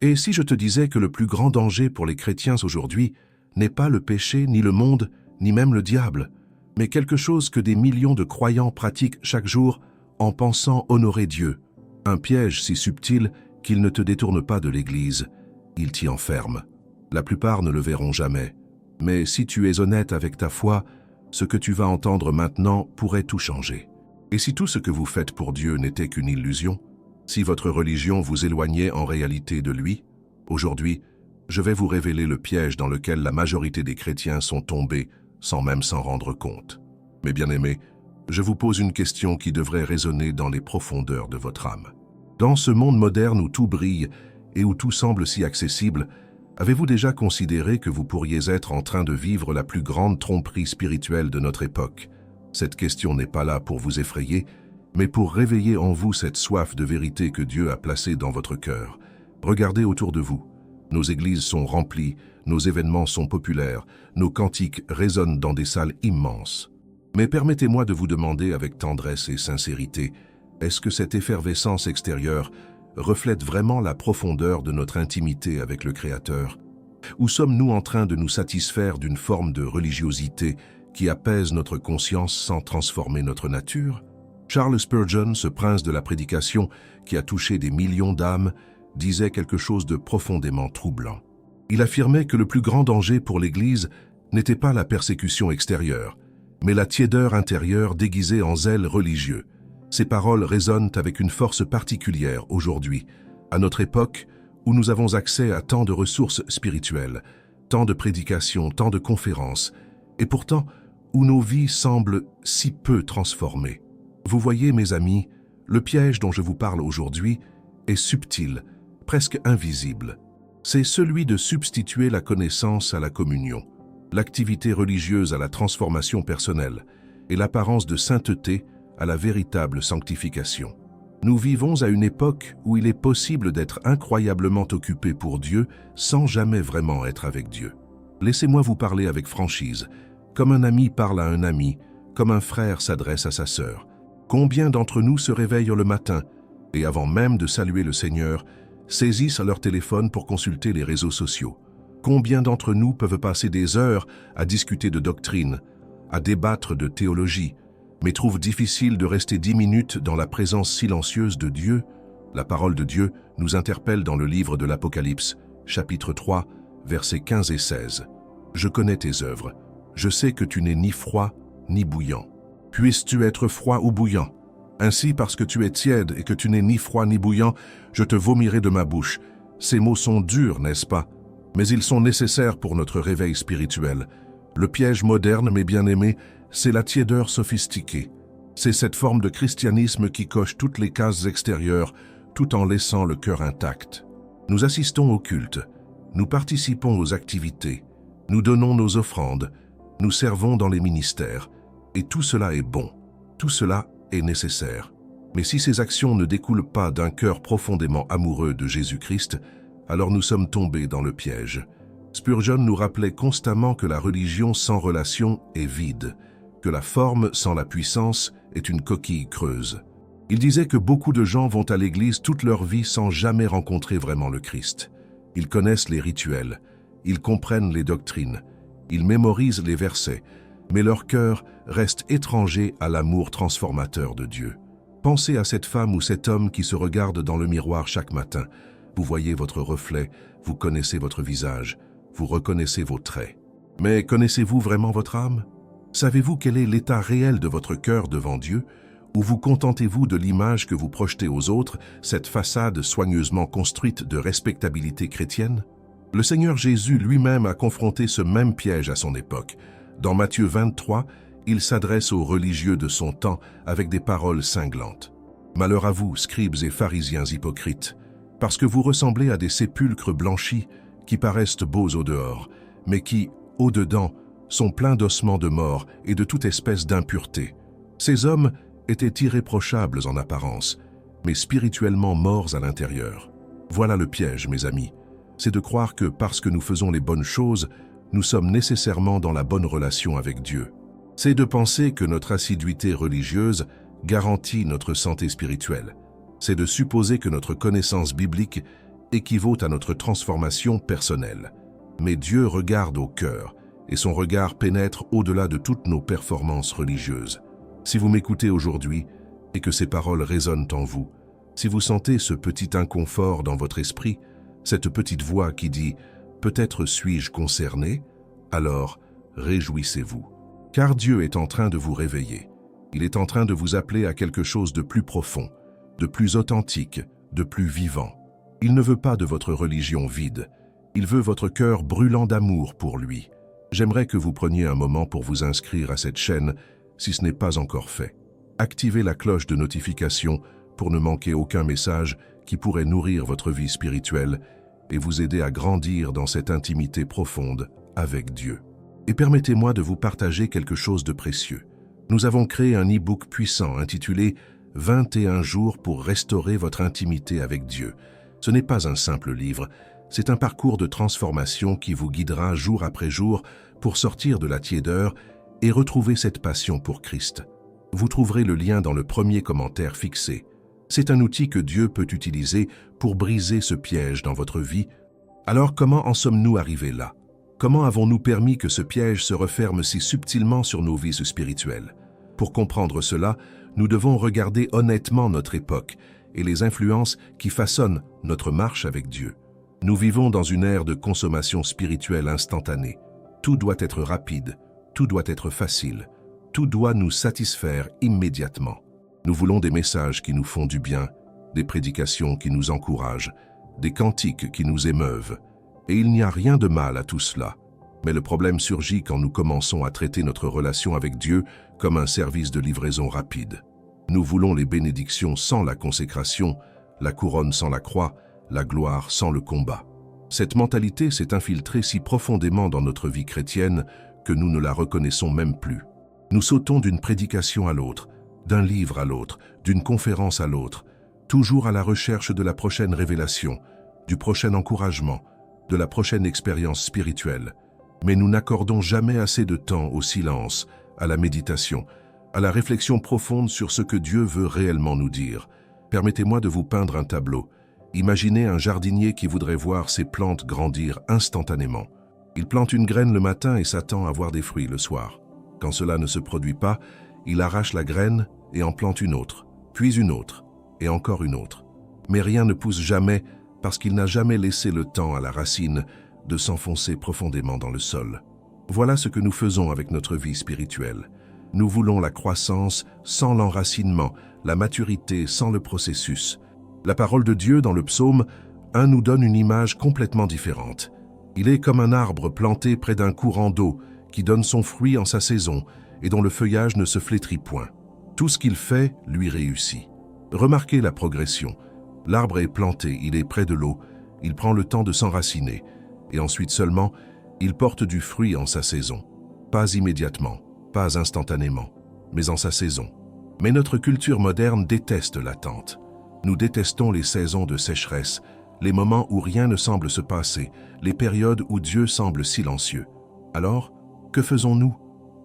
Et si je te disais que le plus grand danger pour les chrétiens aujourd'hui n'est pas le péché, ni le monde, ni même le diable, mais quelque chose que des millions de croyants pratiquent chaque jour en pensant honorer Dieu, un piège si subtil qu'il ne te détourne pas de l'Église, il t'y enferme. La plupart ne le verront jamais, mais si tu es honnête avec ta foi, ce que tu vas entendre maintenant pourrait tout changer. Et si tout ce que vous faites pour Dieu n'était qu'une illusion, si votre religion vous éloignait en réalité de lui, aujourd'hui, je vais vous révéler le piège dans lequel la majorité des chrétiens sont tombés sans même s'en rendre compte. Mes bien-aimés, je vous pose une question qui devrait résonner dans les profondeurs de votre âme. Dans ce monde moderne où tout brille et où tout semble si accessible, avez-vous déjà considéré que vous pourriez être en train de vivre la plus grande tromperie spirituelle de notre époque? Cette question n'est pas là pour vous effrayer, mais pour réveiller en vous cette soif de vérité que Dieu a placée dans votre cœur. Regardez autour de vous. Nos églises sont remplies, nos événements sont populaires, nos cantiques résonnent dans des salles immenses. Mais permettez-moi de vous demander avec tendresse et sincérité, est-ce que cette effervescence extérieure reflète vraiment la profondeur de notre intimité avec le Créateur? Ou sommes-nous en train de nous satisfaire d'une forme de religiosité qui apaise notre conscience sans transformer notre nature? Charles Spurgeon, ce prince de la prédication qui a touché des millions d'âmes, disait quelque chose de profondément troublant. Il affirmait que le plus grand danger pour l'Église n'était pas la persécution extérieure, mais la tiédeur intérieure déguisée en zèle religieux. Ces paroles résonnent avec une force particulière aujourd'hui, à notre époque où nous avons accès à tant de ressources spirituelles, tant de prédications, tant de conférences, et pourtant où nos vies semblent si peu transformées. Vous voyez, mes amis, le piège dont je vous parle aujourd'hui est subtil, presque invisible. C'est celui de substituer la connaissance à la communion, l'activité religieuse à la transformation personnelle et l'apparence de sainteté à la véritable sanctification. Nous vivons à une époque où il est possible d'être incroyablement occupé pour Dieu sans jamais vraiment être avec Dieu. Laissez-moi vous parler avec franchise, comme un ami parle à un ami, comme un frère s'adresse à sa sœur. Combien d'entre nous se réveillent le matin et avant même de saluer le Seigneur, saisissent leur téléphone pour consulter les réseaux sociaux? Combien d'entre nous peuvent passer des heures à discuter de doctrine, à débattre de théologie, mais trouvent difficile de rester 10 minutes dans la présence silencieuse de Dieu? La parole de Dieu nous interpelle dans le livre de l'Apocalypse, chapitre 3, versets 15 et 16. « Je connais tes œuvres. Je sais que tu n'es ni froid ni bouillant. Puisses-tu être froid ou bouillant? Ainsi, parce que tu es tiède et que tu n'es ni froid ni bouillant, je te vomirai de ma bouche. » Ces mots sont durs, n'est-ce pas? Mais ils sont nécessaires pour notre réveil spirituel. Le piège moderne, mes bien-aimés, c'est la tiédeur sophistiquée. C'est cette forme de christianisme qui coche toutes les cases extérieures, tout en laissant le cœur intact. Nous assistons au culte, nous participons aux activités, nous donnons nos offrandes, nous servons dans les ministères, et tout cela est bon, tout cela est nécessaire. Mais si ces actions ne découlent pas d'un cœur profondément amoureux de Jésus-Christ, alors nous sommes tombés dans le piège. Spurgeon nous rappelait constamment que la religion sans relation est vide, que la forme sans la puissance est une coquille creuse. Il disait que beaucoup de gens vont à l'église toute leur vie sans jamais rencontrer vraiment le Christ. Ils connaissent les rituels, ils comprennent les doctrines, ils mémorisent les versets, mais leur cœur reste étranger à l'amour transformateur de Dieu. Pensez à cette femme ou cet homme qui se regarde dans le miroir chaque matin. Vous voyez votre reflet, vous connaissez votre visage, vous reconnaissez vos traits. Mais connaissez-vous vraiment votre âme? Savez-vous quel est l'état réel de votre cœur devant Dieu? Ou vous contentez-vous de l'image que vous projetez aux autres, cette façade soigneusement construite de respectabilité chrétienne? Le Seigneur Jésus lui-même a confronté ce même piège à son époque. Dans Matthieu 23, il s'adresse aux religieux de son temps avec des paroles cinglantes. « Malheur à vous, scribes et pharisiens hypocrites, parce que vous ressemblez à des sépulcres blanchis qui paraissent beaux au dehors, mais qui, au-dedans, sont pleins d'ossements de mort et de toute espèce d'impureté. Ces hommes étaient irréprochables en apparence, mais spirituellement morts à l'intérieur. » Voilà le piège, mes amis. C'est de croire que parce que nous faisons les bonnes choses, nous sommes nécessairement dans la bonne relation avec Dieu. C'est de penser que notre assiduité religieuse garantit notre santé spirituelle. C'est de supposer que notre connaissance biblique équivaut à notre transformation personnelle. Mais Dieu regarde au cœur, et son regard pénètre au-delà de toutes nos performances religieuses. Si vous m'écoutez aujourd'hui et que ces paroles résonnent en vous, si vous sentez ce petit inconfort dans votre esprit, cette petite voix qui dit « Peut-être suis-je concerné ?» alors réjouissez-vous. Car Dieu est en train de vous réveiller. Il est en train de vous appeler à quelque chose de plus profond, de plus authentique, de plus vivant. Il ne veut pas de votre religion vide. Il veut votre cœur brûlant d'amour pour lui. J'aimerais que vous preniez un moment pour vous inscrire à cette chaîne si ce n'est pas encore fait. Activez la cloche de notification pour ne manquer aucun message qui pourrait nourrir votre vie spirituelle et vous aider à grandir dans cette intimité profonde avec Dieu. Et permettez-moi de vous partager quelque chose de précieux. Nous avons créé un e-book puissant intitulé « 21 jours pour restaurer votre intimité avec Dieu ». Ce n'est pas un simple livre, c'est un parcours de transformation qui vous guidera jour après jour pour sortir de la tiédeur et retrouver cette passion pour Christ. Vous trouverez le lien dans le premier commentaire fixé. C'est un outil que Dieu peut utiliser pour briser ce piège dans votre vie. Alors comment en sommes-nous arrivés là? Comment avons-nous permis que ce piège se referme si subtilement sur nos vies spirituelles? Pour comprendre cela, nous devons regarder honnêtement notre époque et les influences qui façonnent notre marche avec Dieu. Nous vivons dans une ère de consommation spirituelle instantanée. Tout doit être rapide, tout doit être facile, tout doit nous satisfaire immédiatement. Nous voulons des messages qui nous font du bien, des prédications qui nous encouragent, des cantiques qui nous émeuvent. Et il n'y a rien de mal à tout cela. Mais le problème surgit quand nous commençons à traiter notre relation avec Dieu comme un service de livraison rapide. Nous voulons les bénédictions sans la consécration, la couronne sans la croix, la gloire sans le combat. Cette mentalité s'est infiltrée si profondément dans notre vie chrétienne que nous ne la reconnaissons même plus. Nous sautons d'une prédication à l'autre, d'un livre à l'autre, d'une conférence à l'autre, toujours à la recherche de la prochaine révélation, du prochain encouragement, de la prochaine expérience spirituelle. Mais nous n'accordons jamais assez de temps au silence, à la méditation, à la réflexion profonde sur ce que Dieu veut réellement nous dire. Permettez-moi de vous peindre un tableau. Imaginez un jardinier qui voudrait voir ses plantes grandir instantanément. Il plante une graine le matin et s'attend à voir des fruits le soir. Quand cela ne se produit pas, il arrache la graine et en plante une autre, puis une autre, et encore une autre. Mais rien ne pousse jamais parce qu'il n'a jamais laissé le temps à la racine de s'enfoncer profondément dans le sol. Voilà ce que nous faisons avec notre vie spirituelle. Nous voulons la croissance sans l'enracinement, la maturité sans le processus. La parole de Dieu dans le psaume 1 nous donne une image complètement différente. Il est comme un arbre planté près d'un courant d'eau qui donne son fruit en sa saison et dont le feuillage ne se flétrit point. Tout ce qu'il fait lui réussit. Remarquez la progression. L'arbre est planté, il est près de l'eau, il prend le temps de s'enraciner, et ensuite seulement, il porte du fruit en sa saison. Pas immédiatement, pas instantanément, mais en sa saison. Mais notre culture moderne déteste l'attente. Nous détestons les saisons de sécheresse, les moments où rien ne semble se passer, les périodes où Dieu semble silencieux. Alors, que faisons-nous?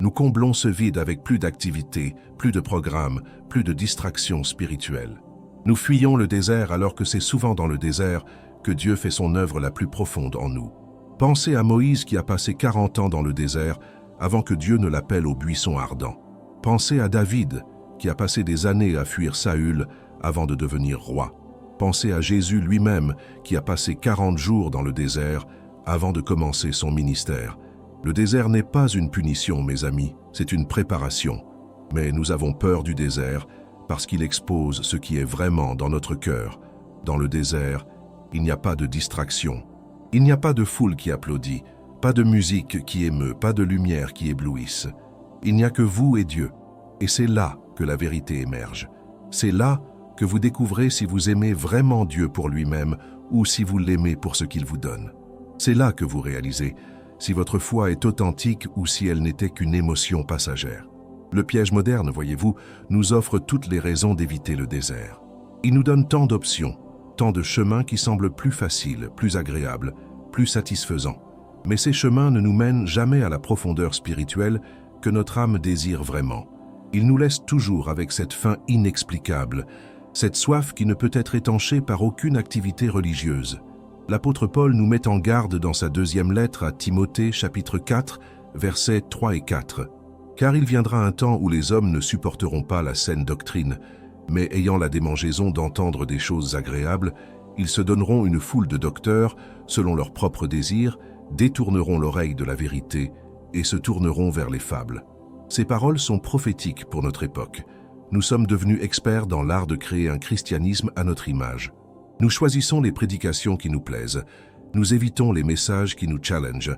Nous comblons ce vide avec plus d'activités, plus de programmes, plus de distractions spirituelles. Nous fuyons le désert alors que c'est souvent dans le désert que Dieu fait son œuvre la plus profonde en nous. Pensez à Moïse qui a passé 40 ans dans le désert avant que Dieu ne l'appelle au buisson ardent. Pensez à David qui a passé des années à fuir Saül avant de devenir roi. Pensez à Jésus lui-même qui a passé 40 jours dans le désert avant de commencer son ministère. Le désert n'est pas une punition, mes amis, c'est une préparation. Mais nous avons peur du désert parce qu'il expose ce qui est vraiment dans notre cœur. Dans le désert, il n'y a pas de distraction. Il n'y a pas de foule qui applaudit, pas de musique qui émeut, pas de lumière qui éblouisse. Il n'y a que vous et Dieu. Et c'est là que la vérité émerge. C'est là que vous découvrez si vous aimez vraiment Dieu pour lui-même ou si vous l'aimez pour ce qu'il vous donne. C'est là que vous réalisez si votre foi est authentique ou si elle n'était qu'une émotion passagère. Le piège moderne, voyez-vous, nous offre toutes les raisons d'éviter le désert. Il nous donne tant d'options, tant de chemins qui semblent plus faciles, plus agréables, plus satisfaisants. Mais ces chemins ne nous mènent jamais à la profondeur spirituelle que notre âme désire vraiment. Ils nous laissent toujours avec cette faim inexplicable, cette soif qui ne peut être étanchée par aucune activité religieuse. L'apôtre Paul nous met en garde dans sa deuxième lettre à Timothée, chapitre 4, versets 3 et 4. « Car il viendra un temps où les hommes ne supporteront pas la saine doctrine, mais ayant la démangeaison d'entendre des choses agréables, ils se donneront une foule de docteurs, selon leurs propres désirs, détourneront l'oreille de la vérité et se tourneront vers les fables. » Ces paroles sont prophétiques pour notre époque. Nous sommes devenus experts dans l'art de créer un christianisme à notre image. Nous choisissons les prédications qui nous plaisent. Nous évitons les messages qui nous challengent.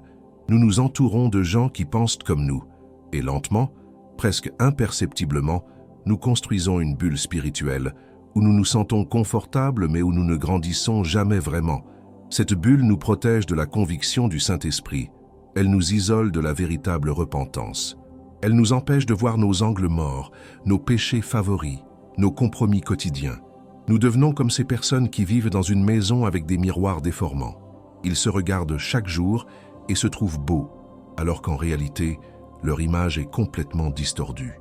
Nous nous entourons de gens qui pensent comme nous. Et lentement, presque imperceptiblement, nous construisons une bulle spirituelle où nous nous sentons confortables mais où nous ne grandissons jamais vraiment. Cette bulle nous protège de la conviction du Saint-Esprit. Elle nous isole de la véritable repentance. Elle nous empêche de voir nos angles morts, nos péchés favoris, nos compromis quotidiens. Nous devenons comme ces personnes qui vivent dans une maison avec des miroirs déformants. Ils se regardent chaque jour et se trouvent beaux, alors qu'en réalité, leur image est complètement distordue.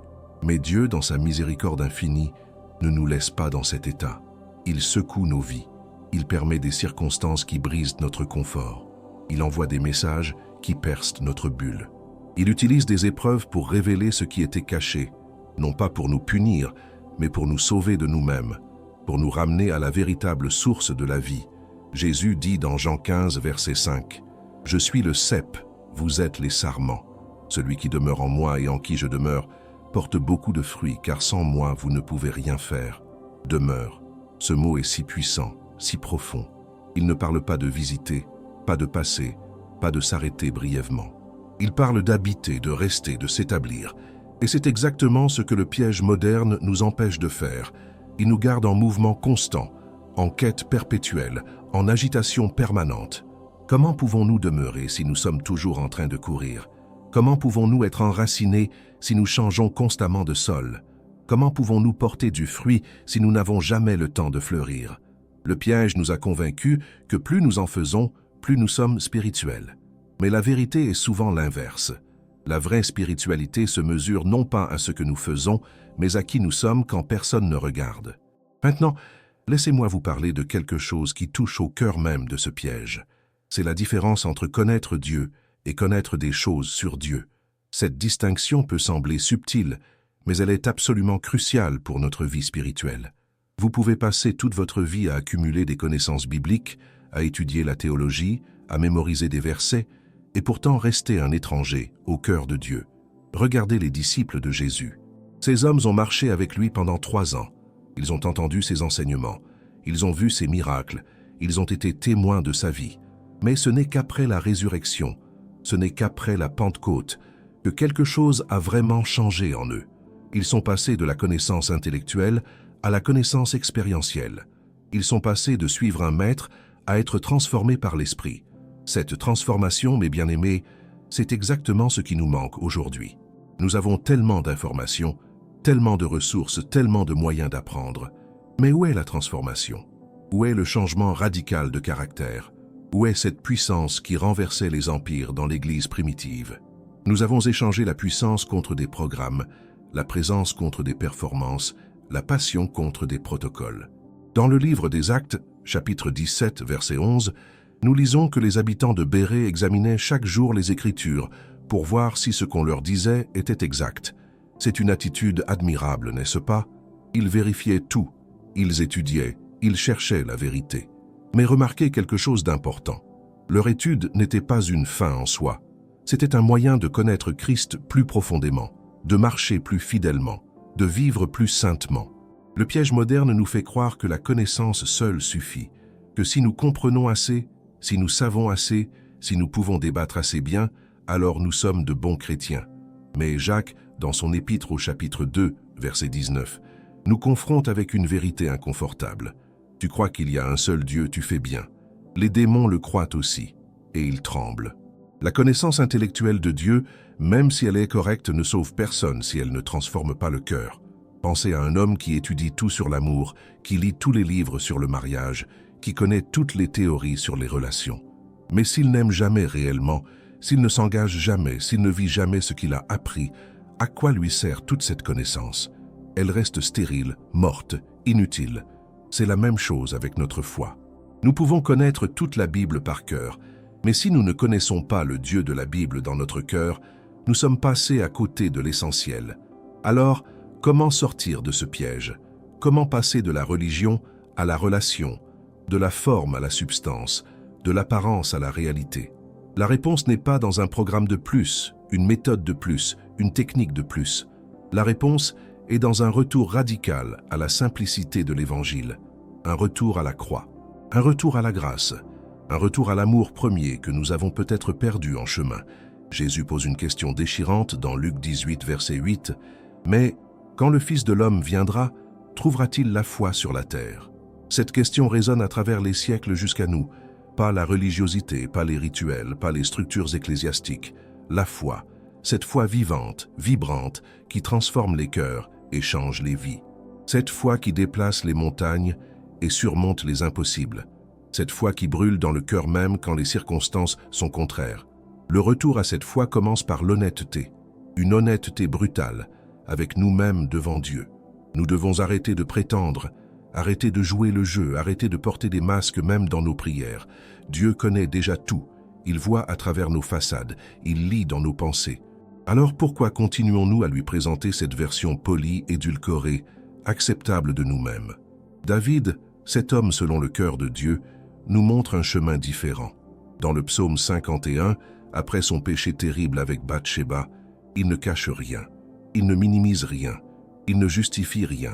Mais Dieu, dans sa miséricorde infinie, ne nous laisse pas dans cet état. Il secoue nos vies. Il permet des circonstances qui brisent notre confort. Il envoie des messages qui percent notre bulle. Il utilise des épreuves pour révéler ce qui était caché, non pas pour nous punir, mais pour nous sauver de nous-mêmes, pour nous ramener à la véritable source de la vie. Jésus dit dans Jean 15, verset 5, « Je suis le cep, vous êtes les sarments. Celui qui demeure en moi et en qui je demeure porte beaucoup de fruits, car sans moi vous ne pouvez rien faire. Demeure. » Ce mot est si puissant, si profond. Il ne parle pas de visiter, pas de passer, pas de s'arrêter brièvement. Il parle d'habiter, de rester, de s'établir. Et c'est exactement ce que le piège moderne nous empêche de faire. Il nous garde en mouvement constant, en quête perpétuelle, en agitation permanente. Comment pouvons-nous demeurer si nous sommes toujours en train de courir? Comment pouvons-nous être enracinés si nous changeons constamment de sol? Comment pouvons-nous porter du fruit si nous n'avons jamais le temps de fleurir? Le piège nous a convaincus que plus nous en faisons, plus nous sommes spirituels. Mais la vérité est souvent l'inverse. La vraie spiritualité se mesure non pas à ce que nous faisons, mais à qui nous sommes quand personne ne regarde. Maintenant, laissez-moi vous parler de quelque chose qui touche au cœur même de ce piège. C'est la différence entre connaître Dieu et connaître des choses sur Dieu. Cette distinction peut sembler subtile, mais elle est absolument cruciale pour notre vie spirituelle. Vous pouvez passer toute votre vie à accumuler des connaissances bibliques, à étudier la théologie, à mémoriser des versets, et pourtant rester un étranger au cœur de Dieu. Regardez les disciples de Jésus. Ces hommes ont marché avec lui pendant 3 ans. Ils ont entendu ses enseignements, ils ont vu ses miracles, ils ont été témoins de sa vie. Mais ce n'est qu'après la résurrection, ce n'est qu'après la Pentecôte, que quelque chose a vraiment changé en eux. Ils sont passés de la connaissance intellectuelle à la connaissance expérientielle. Ils sont passés de suivre un maître à être transformés par l'Esprit. Cette transformation, mes bien-aimés, c'est exactement ce qui nous manque aujourd'hui. Nous avons tellement d'informations, tellement de ressources, tellement de moyens d'apprendre. Mais où est la transformation? Où est le changement radical de caractère? Où est cette puissance qui renversait les empires dans l'Église primitive? Nous avons échangé la puissance contre des programmes, la présence contre des performances, la passion contre des protocoles. Dans le livre des Actes, chapitre 17, verset 11, nous lisons que les habitants de Bérée examinaient chaque jour les Écritures pour voir si ce qu'on leur disait était exact. C'est une attitude admirable, n'est-ce pas? Ils vérifiaient tout, ils étudiaient, ils cherchaient la vérité. Mais remarquez quelque chose d'important. Leur étude n'était pas une fin en soi. C'était un moyen de connaître Christ plus profondément, de marcher plus fidèlement, de vivre plus saintement. Le piège moderne nous fait croire que la connaissance seule suffit, que si nous comprenons assez, si nous savons assez, si nous pouvons débattre assez bien, alors nous sommes de bons chrétiens. Mais Jacques, dans son épître au chapitre 2, verset 19, nous confronte avec une vérité inconfortable. Tu crois qu'il y a un seul Dieu, tu fais bien. Les démons le croient aussi, et ils tremblent. La connaissance intellectuelle de Dieu, même si elle est correcte, ne sauve personne si elle ne transforme pas le cœur. Pensez à un homme qui étudie tout sur l'amour, qui lit tous les livres sur le mariage, qui connaît toutes les théories sur les relations. Mais s'il n'aime jamais réellement, s'il ne s'engage jamais, s'il ne vit jamais ce qu'il a appris, à quoi lui sert toute cette connaissance? Elle reste stérile, morte, inutile. C'est la même chose avec notre foi. Nous pouvons connaître toute la Bible par cœur, mais si nous ne connaissons pas le Dieu de la Bible dans notre cœur, nous sommes passés à côté de l'essentiel. Alors, comment sortir de ce piège? Comment passer de la religion à la relation, de la forme à la substance, de l'apparence à la réalité? La réponse n'est pas dans un programme de plus, une méthode de plus, une technique de plus. La réponse est dans un retour radical à la simplicité de l'Évangile, un retour à la croix, un retour à la grâce, un retour à l'amour premier que nous avons peut-être perdu en chemin. Jésus pose une question déchirante dans Luc 18, verset 8, « Mais quand le Fils de l'homme viendra, trouvera-t-il la foi sur la terre ?» Cette question résonne à travers les siècles jusqu'à nous. Pas la religiosité, pas les rituels, pas les structures ecclésiastiques. La foi, cette foi vivante, vibrante, qui transforme les cœurs et change les vies. Cette foi qui déplace les montagnes et surmonte les impossibles. Cette foi qui brûle dans le cœur même quand les circonstances sont contraires. Le retour à cette foi commence par l'honnêteté, une honnêteté brutale, avec nous-mêmes devant Dieu. Nous devons arrêter de prétendre, arrêter de jouer le jeu, arrêter de porter des masques même dans nos prières. Dieu connaît déjà tout, il voit à travers nos façades, il lit dans nos pensées. Alors pourquoi continuons-nous à lui présenter cette version polie, édulcorée, acceptable de nous-mêmes? David, cet homme selon le cœur de Dieu, nous montre un chemin différent. Dans le psaume 51, après son péché terrible avec Bathsheba, il ne cache rien, il ne minimise rien, il ne justifie rien.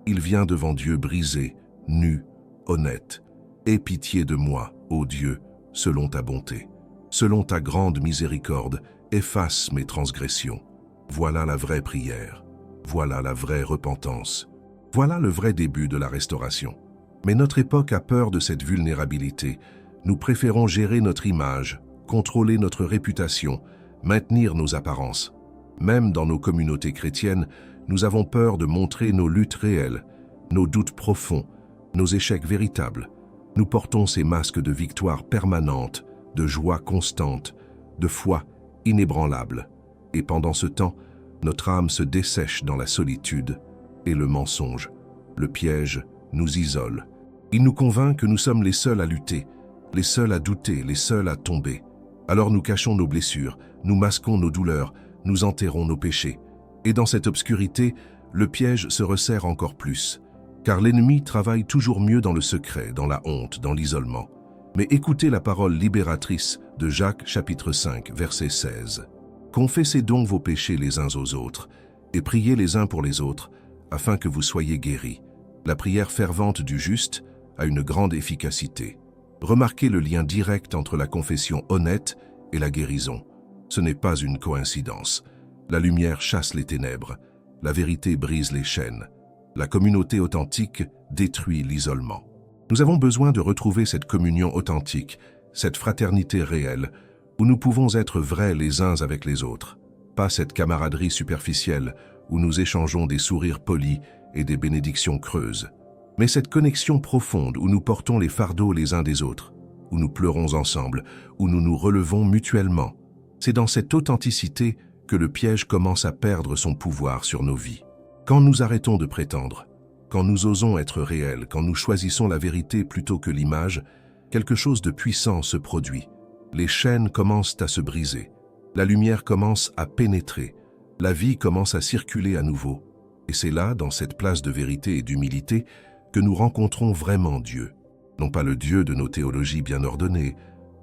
Il vient devant Dieu brisé, nu, honnête. « Aie pitié de moi, ô Dieu, selon ta bonté. Selon ta grande miséricorde, efface mes transgressions. » Voilà la vraie prière. Voilà la vraie repentance. Voilà le vrai début de la restauration. Mais notre époque a peur de cette vulnérabilité. Nous préférons gérer notre image, contrôler notre réputation, maintenir nos apparences. Même dans nos communautés chrétiennes, nous avons peur de montrer nos luttes réelles, nos doutes profonds, nos échecs véritables. Nous portons ces masques de victoire permanente, de joie constante, de foi inébranlable. Et pendant ce temps, notre âme se dessèche dans la solitude et le mensonge. Le piège nous isole. Il nous convainc que nous sommes les seuls à lutter, les seuls à douter, les seuls à tomber. Alors nous cachons nos blessures, nous masquons nos douleurs, nous enterrons nos péchés. Et dans cette obscurité, le piège se resserre encore plus. Car l'ennemi travaille toujours mieux dans le secret, dans la honte, dans l'isolement. Mais écoutez la parole libératrice de Jacques chapitre 5, verset 16. « Confessez donc vos péchés les uns aux autres, et priez les uns pour les autres, afin que vous soyez guéris. La prière fervente du juste a une grande efficacité. » Remarquez le lien direct entre la confession honnête et la guérison. Ce n'est pas une coïncidence. La lumière chasse les ténèbres, la vérité brise les chaînes. La communauté authentique détruit l'isolement. Nous avons besoin de retrouver cette communion authentique, cette fraternité réelle, où nous pouvons être vrais les uns avec les autres. Pas cette camaraderie superficielle, où nous échangeons des sourires polis et des bénédictions creuses. Mais cette connexion profonde où nous portons les fardeaux les uns des autres, où nous pleurons ensemble, où nous nous relevons mutuellement. C'est dans cette authenticité que le piège commence à perdre son pouvoir sur nos vies. Quand nous arrêtons de prétendre, quand nous osons être réels, quand nous choisissons la vérité plutôt que l'image, quelque chose de puissant se produit. Les chaînes commencent à se briser, la lumière commence à pénétrer, la vie commence à circuler à nouveau. Et c'est là, dans cette place de vérité et d'humilité, que nous rencontrons vraiment Dieu. Non pas le Dieu de nos théologies bien ordonnées,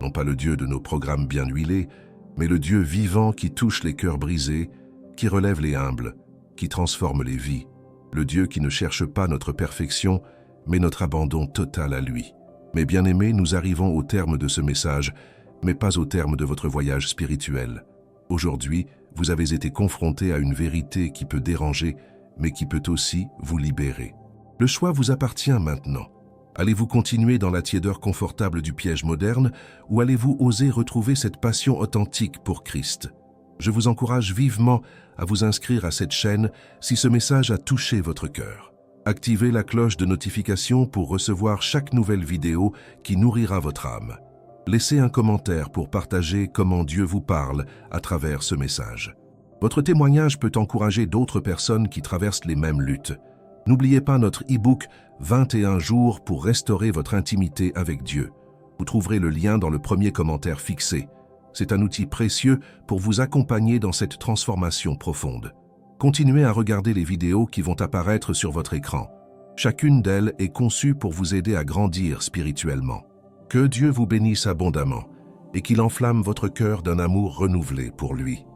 non pas le Dieu de nos programmes bien huilés, mais le Dieu vivant qui touche les cœurs brisés, qui relève les humbles, qui transforme les vies. Le Dieu qui ne cherche pas notre perfection, mais notre abandon total à lui. Mes bien-aimés, nous arrivons au terme de ce message, mais pas au terme de votre voyage spirituel. Aujourd'hui, vous avez été confrontés à une vérité qui peut déranger, mais qui peut aussi vous libérer. Le choix vous appartient maintenant. Allez-vous continuer dans la tiédeur confortable du piège moderne ou allez-vous oser retrouver cette passion authentique pour Christ? Je vous encourage vivement à vous inscrire à cette chaîne si ce message a touché votre cœur. Activez la cloche de notification pour recevoir chaque nouvelle vidéo qui nourrira votre âme. Laissez un commentaire pour partager comment Dieu vous parle à travers ce message. Votre témoignage peut encourager d'autres personnes qui traversent les mêmes luttes. N'oubliez pas notre e-book 21 jours pour restaurer votre intimité avec Dieu. Vous trouverez le lien dans le premier commentaire fixé. C'est un outil précieux pour vous accompagner dans cette transformation profonde. Continuez à regarder les vidéos qui vont apparaître sur votre écran. Chacune d'elles est conçue pour vous aider à grandir spirituellement. Que Dieu vous bénisse abondamment et qu'il enflamme votre cœur d'un amour renouvelé pour lui.